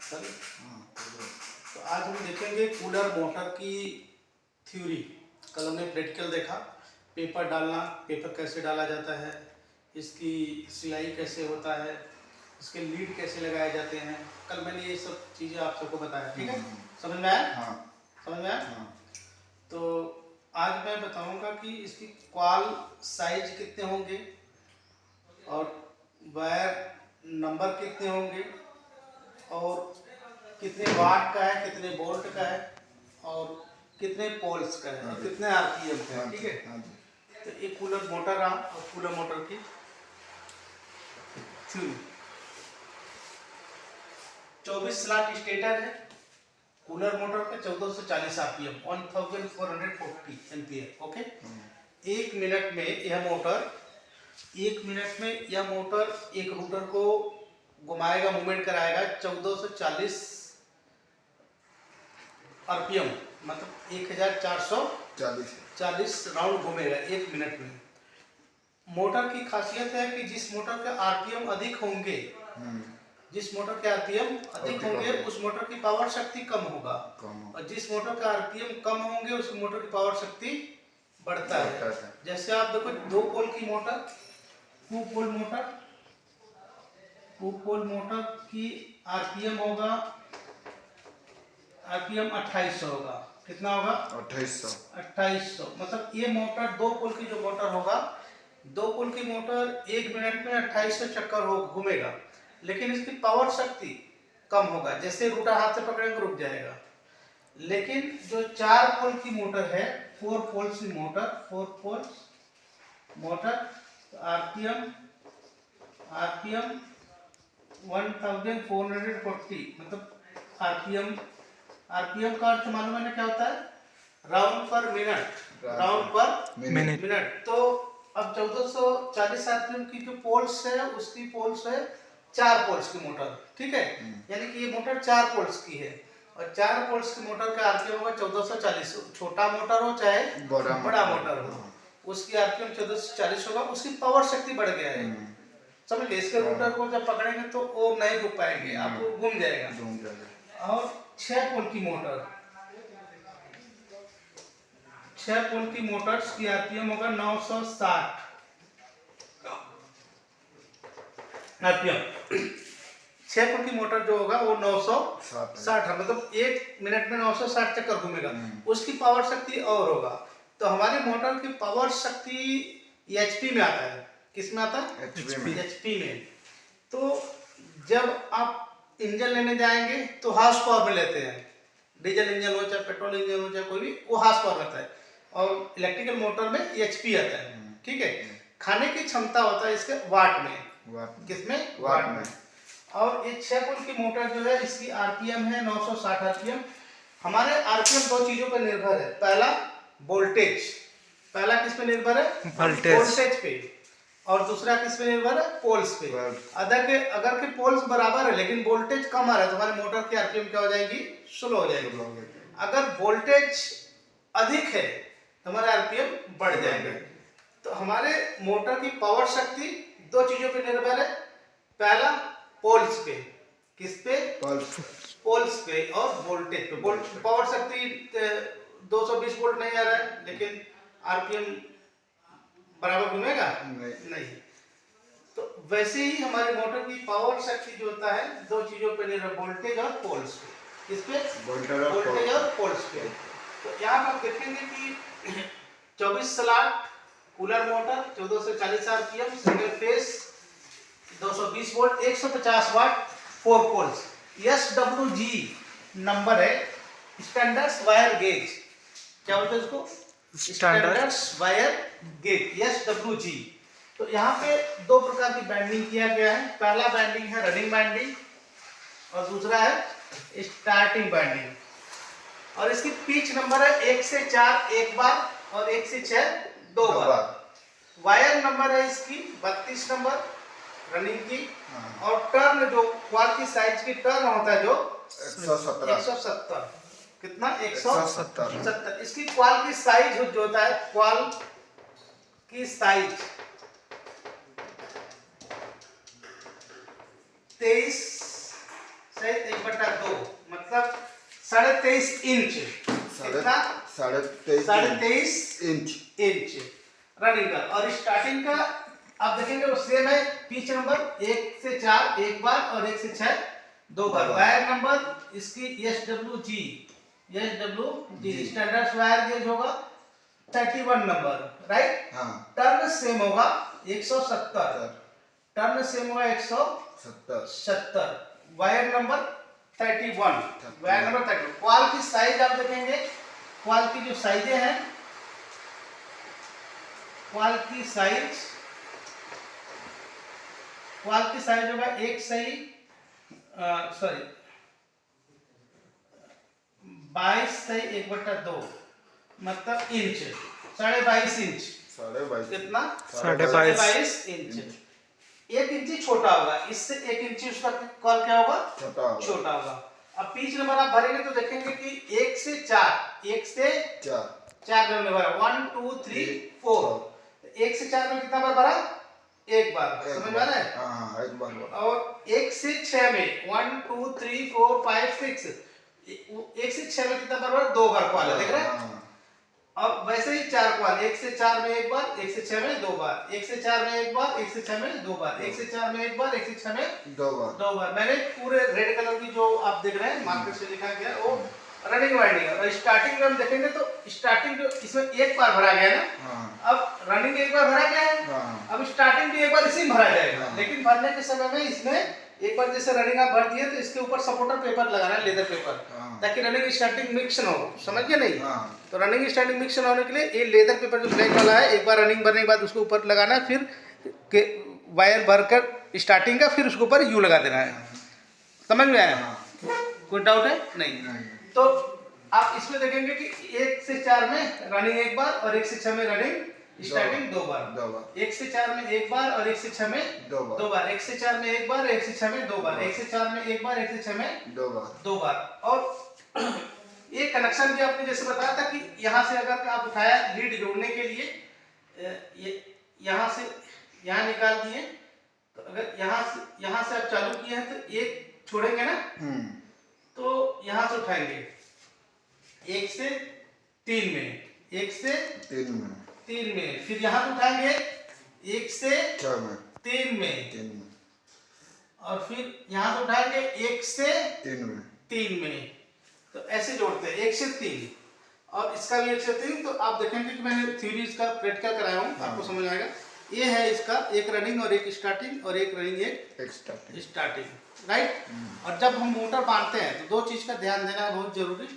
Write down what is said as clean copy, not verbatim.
चलो। तो आज हम देखेंगे कूलर मोटर की थ्योरी। कल हमने प्रैक्टिकल देखा, पेपर डालना, पेपर कैसे डाला जाता है, इसकी सिलाई कैसे होता है, इसके लीड कैसे लगाए जाते हैं। कल मैंने ये सब चीज़ें आप सबको बताया, ठीक है? समझ में आया? हाँ। समझ में आया? हाँ। तो आज मैं बताऊंगा कि इसकी कॉल साइज कितने होंगे और वायर नंबर कितने होंगे और कितने वाट का है, कितने वोल्ट का है और कितने पोल्स का है और कितने आरपीएम का है, ठीक है? तो एक कूलर मोटर रहा और कूलर मोटर की थ्योरी। 24 स्लॉट स्टेटर है कूलर मोटर पे, 1440 आरपीएम, 1440 एम्पियर। ओके। एक मिनट में यह मोटर एक रोटर को घुमाएगा, मूवमेंट कराएगा 1440 आरपीएम, मतलब 1440 राउंड घूमेगा एक मिनट में। मोटर की खासियत है कि जिस मोटर के आरपीएम अधिक होंगे, उस मोटर की पावर शक्ति कम होगा और जिस मोटर का आरपीएम कम होंगे उस मोटर की पावर शक्ति बढ़ता है। जैसे आप देखो, दो पोल की मोटर, टू पोल मोटर की आरपीएम 2800 होगा। कितना होगा? 2800। मतलब ये मोटर, दो पोल की जो मोटर होगा, दो पोल की मोटर एक मिनट में 2800 चक्कर हो घूमेगा, लेकिन इसकी पावर शक्ति कम होगा। जैसे रोटर हाथ से पकड़ेंगे रुक जाएगा। लेकिन जो चार पोल की मोटर है, फोर पोल्स मोटर, आरपीएम 1440, मतलब आरपीएम का अर्थ मालूम है ना क्या होता है? राउंड पर मिनट। तो अब 1440 आरपीएम की जो पोल्स है, उसकी पोल्स है 4 पोल्स की मोटर, ठीक है? यानी कि ये मोटर 4 पोल्स की है और 4 पोल्स की मोटर का आरपीएम होगा 1440। छोटा मोटर हो चाहे बड़ा मोटर हो, उसकी आरपीएम 1440 होगा। उसकी पावर शक्ति बढ़ गया है, समझ गए? इसके रोटर को जब पकड़ेंगे तो वो नहीं रुक पाएंगे, आपको घूम जाएगा। और 6 पोल की मोटर्स की आरपीएम होगा 960 आरपीएम। 6 पोल की मोटर जो होगा वो 960 है, मतलब एक मिनट में 960 चक्कर घूमेगा। उसकी पावर शक्ति और होगा। तो हमारी मोटर की पावर शक्ति एचपी में आता है। किस में आता है? एचपी में। तो जब आप इंजन लेने जाएंगे तो हार्स पावर में लेते हैं। डीजल इंजन हो चाहे पेट्रोल इंजन हो चाहे कोई भी, वो हार्स पावर में आता है और इलेक्ट्रिकल मोटर में एचपी आता है, ठीक है? खाने की क्षमता होता है इसके वाट में। किसमें? वाट में। और ये 6 पोल की मोटर जो है, इसकी आरपीएम है 960 आरपीएम। हमारे आरपीएम दो चीजों पर निर्भर है। पहला वोल्टेज, पहला किस पे निर्भर है? वोल्टेज पे। और दूसरा किस पे निर्भर है? पोल्स पे। अगर के पोल्स बराबर है लेकिन वोल्टेज कम आ रहा है तो हमारे मोटर की आरपीएम क्या हो जाएगी? स्लो हो जाएगी। अगर वोल्टेज अधिक है तो हमारा आरपीएम बढ़ जाएगा। तो हमारे मोटर की पावर शक्ति दो चीजों पे निर्भर है। पहला पोल्स पे, किस पे? पोल्स पे और वोल्टेज पे। पावर शक्ति 220 वोल्ट नहीं आ रहा है लेकिन आरपीएम बराबर घूमेगा? नहीं। तो वैसे ही हमारे मोटर की पावर शक्ति जो होता है दो चीजों पे निर्भर, वोल्टेज और पोल्स पे। किस पे? वोल्टेज और पोल्स पे। तो यहाँ पर देखेंगे कि 24 slot cooler motor, 1440 RPM, single phase, 220 volt, 150 वाट, 4 पोल्स। SWG नंबर है, स्टैंडर्ड वायर गेज। क्या बोलते हैं इसको? Standard wire gauge, SWG। तो यहाँ पे दो प्रकार की बैंडिंग किया गया है। पहला बैंडिंग है रनिंग बैंडिंग और दूसरा है स्टार्टिंग बैंडिंग। और इसकी पिच नंबर है 1 से 4 एक बार और 1 से 6 दो बार। वायर नंबर है इसकी 32 नंबर रनिंग की। और टर्न, जो क्वाल की साइज की टर्न होता है, जो 170। कितना? 170। इसकी क्वाल की साइज जो होता है, क्वाल की साइज 23 सहित 1/2 मतलब 23.5 इंच। कितना? 23.5 इंच रनिंग का। और स्टार्टिंग का आप देखेंगे वो सेम है। पिच नंबर 1 से 4 एक बार और 1 से 6 दो बार। वायर नंबर इसकी SWG स्टैंडर्ड वायर गेज होगा 31 नंबर, राइट। टर्न सेम होगा 170, टर्न सेम होगा 170। Wire number 31, wire number 31। क्वाल की साइज आप देखेंगे, क्वाल की जो साइजें हैं, क्वाल की साइज होगा एक सही 22 सही 1/2 मतलब इंच, 22.5 इंच। कितना? 22.5 इंच। 1 इंची छोटा होगा इससे, 1 इंची उसका कॉल क्या होगा? छोटा होगा। अब पिच नंबर आप भरेंगे तो देखेंगे कि 1 से 4 में भरा 1 2 3 4। 1 से 4 में कितना बार भरा? एक बार। समझ में आ रहा है? हाँ, एक बार। और 1 से 6 में 1 2 3 4 5 6, 1 से 6 में कितना बार भरा? 2 बार क्वाल है, देख रहे हैं? अब वैसे ही 4 क्वाल, 1 से 4 में एक बार, 1 से 6 में 2 बार, 1 से 4 में एक बार, 1 से 6 में 2 बार, 1 से 4 में एक बार, 1 से 6 में 2 बार। मैंने पूरे रेड कलर की जो आप देख रहे हैं मार्केट से लिखा गया वो रनिंग वाइंडिंग है। और स्टार्टिंग में हम देखेंगे तो स्टार्टिंग जो इसमें एक बार भरा गया ना, अब रनिंग एक बार भरा गया है, अब स्टार्टिंग भी एक बार इसी में भरा जाएगा। लेकिन भरने के समय में इसमें एक बार जैसे रनिंग आप भर दिए तो इसके ऊपर सपोर्टर पेपर लगाना है, लेदर पेपर, ताकि रनिंग स्टार्टिंग मिक्स ना हो। समझ गए नहीं? तो रनिंग स्टार्टिंग मिक्स ना होने के लिए ये लेदर पेपर जो ब्लैक वाला है, एक बार रनिंग भरने के बाद उसको ऊपर लगाना है, फिर वायर भरकर स्टार्टिंग का, फिर उसके ऊपर यू लगा देना है। समझ में आया? कोई डाउट है? नहीं। तो आप इसमें देखेंगे कि 1 से 4 में रनिंग एक बार और 1 से 6 में रनिंग स्टार्टिंग 2 बार। 1 से 4 में एक बार और 1 से 6 में 2 बार। 1 से 4 में एक बार, 1 से 6 में 2 बार। 1 से 4 में एक बार, 1 से 6 में 2 बार। और ये कनेक्शन भी आपने जैसे बताया था कि यहाँ से अगर आप उठाया लीड जोड़ने के लिए, यहाँ से यहाँ निकाल दिए, तो अगर यहाँ से आप चालू किए हैं तो एक छोड़ेंगे ना, तो यहाँ से उठाएंगे 1 से 3 में, 1 से 3 में, फिर यहाँ से उठाएंगे 1 से 3 में, और फिर यहाँ से उठाएंगे 1 से 3 में। तो ऐसे जोड़ते हैं 1 से 3, और इसका भी 1 से 3। तो आप देखेंगे कि मैंने थ्योरी इसका प्रैक्टिकल कराया हूँ, आपको समझ आएगा। ये है इसका एक रनिंग और एक स्टार्टिंग, और एक रनिंग एक स्टार्टिंग, राइट। और जब हम मोटर बांधते हैं तो 2 चीज का ध्यान देना बहुत जरूरी।